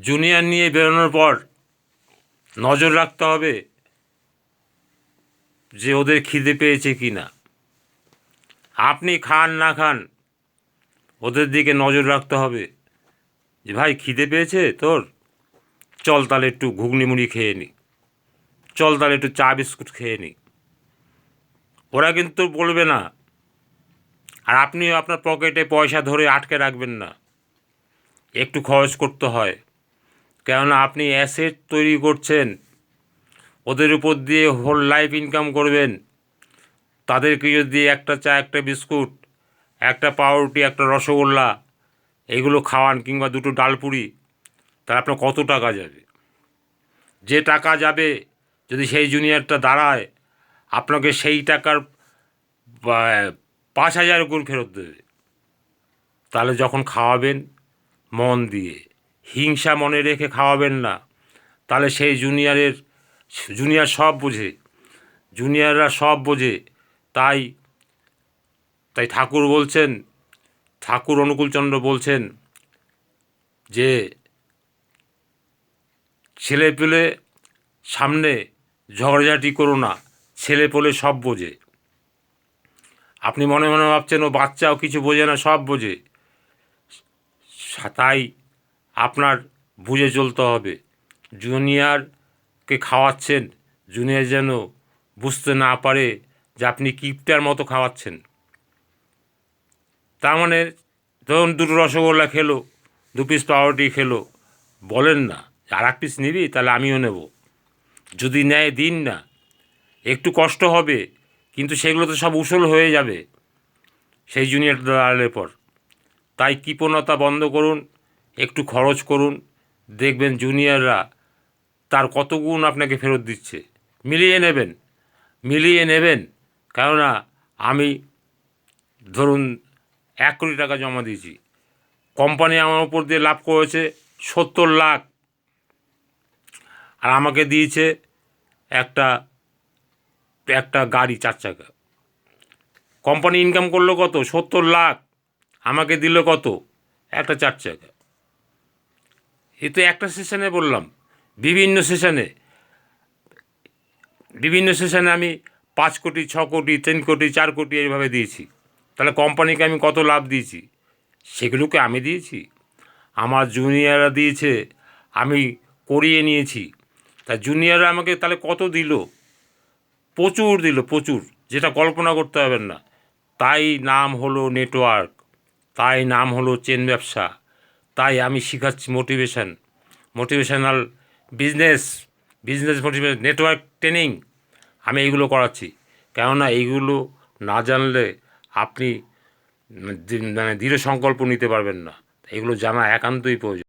Junior নিয়ে বেরোনোর পর নজর রাখতে হবে যে ওদের খিদে পেয়েছে কি না। আপনি খান না খান, ওদের দিকে নজর রাখতে হবে যে ভাই খিদে পেয়েছে তোর, চল তাহলে একটু ঘুগনি মুড়ি খেয়ে নি, চল তাহলে একটু চা বিস্কুট খেয়ে নি। ওরা কিন্তু বলবে না, আর আপনিও আপনার পকেটে পয়সা ধরে আটকে রাখবেন না, একটু খরচ করতে হয়। কেননা আপনি অ্যাসেট তৈরি করছেন, ওদের উপর দিয়ে হোল লাইফ ইনকাম করবেন। তাদেরকে যদি একটা চা, একটা বিস্কুট, একটা পাউরুটি, একটা রসগোল্লা এগুলো খাওয়ান, কিংবা দুটো ডালপুরি, তাহলে আপনার কত টাকা যাবে? যে টাকা যাবে যদি সেই জুনিয়রটা দাঁড়ায়, আপনাকে সেই টাকার 5,000 গুণ ফেরত দেবে। তাহলে যখন খাওয়াবেন মন দিয়ে, হিংসা মনে রেখে খাওয়াবেন না। তাহলে সেই জুনিয়র সব বোঝে, জুনিয়ররা সব বোঝে। তাই ঠাকুর বলছেন, ঠাকুর অনুকূলচন্দ্র বলছেন যে ছেলে পেলে সামনে ঝগড়াঝাটি করো না, ছেলে পেলে সব বোঝে। আপনি মনে মনে ভাবছেন ও বাচ্চাও কিছু বোঝে না, সব বোঝে। তাই আপনার বুঝে চলতে হবে। জুনিয়রকে খাওয়াচ্ছেন, জুনিয়র যেন বুঝতে না পারে যে আপনি কিপটার মতো খাওয়াচ্ছেন। তার মানে ধরুন দুটো রসগোল্লা খেলো, 2 পিস পাউরুটি খেলো, বলেন না আর 1 পিস নিবি, তাহলে আমিও নেব। যদি নেয় দিন না, একটু কষ্ট হবে, কিন্তু সেগুলো তো সব উসুল হয়ে যাবে সেই জুনিয়র দাঁড়ালে পর। তাই কৃপণতা বন্ধ করুন, একটু খরচ করুন, দেখবেন জুনিয়ররা তার কত গুণ আপনাকে ফেরত দিচ্ছে। মিলিয়ে নেবেন, মিলিয়ে নেবেন। কেননা আমি ধরুন 1 কোটি টাকা জমা দিয়েছি, কোম্পানি আমার উপর দিয়ে লাভ করেছে 70 লাখ, আর আমাকে দিয়েছে একটা একটা গাড়ি 4 চাকা। কোম্পানি ইনকাম করলো কত? 70 লাখ, আমাকে দিল কত? একটা 4 চাকা। এ তো একটা সেশনে বললাম, বিভিন্ন সেশনে আমি 5 কোটি, 6 কোটি, 3 কোটি, 4 কোটি এইভাবে দিয়েছি। তাহলে কোম্পানিকে আমি কত লাভ দিয়েছি? সেগুলোকে আমি দিয়েছি, আমার জুনিয়ররা দিয়েছে, আমি করিয়ে নিয়েছি। তা জুনিয়ররা আমাকে তাহলে কত দিল? প্রচুর দিল, প্রচুর, যেটা কল্পনা করতে পারবেন না। তাই নাম হলো নেটওয়ার্ক, তাই নাম হলো চেন ব্যবসা। তাই আমি শেখাচ্ছি motivational business, motivation network training. আমি এইগুলো করাচ্ছি, কেননা এইগুলো না জানলে আপনি মানে দৃঢ় সংকল্প নিতে পারবেন না। এগুলো জানা একান্তই প্রয়োজন।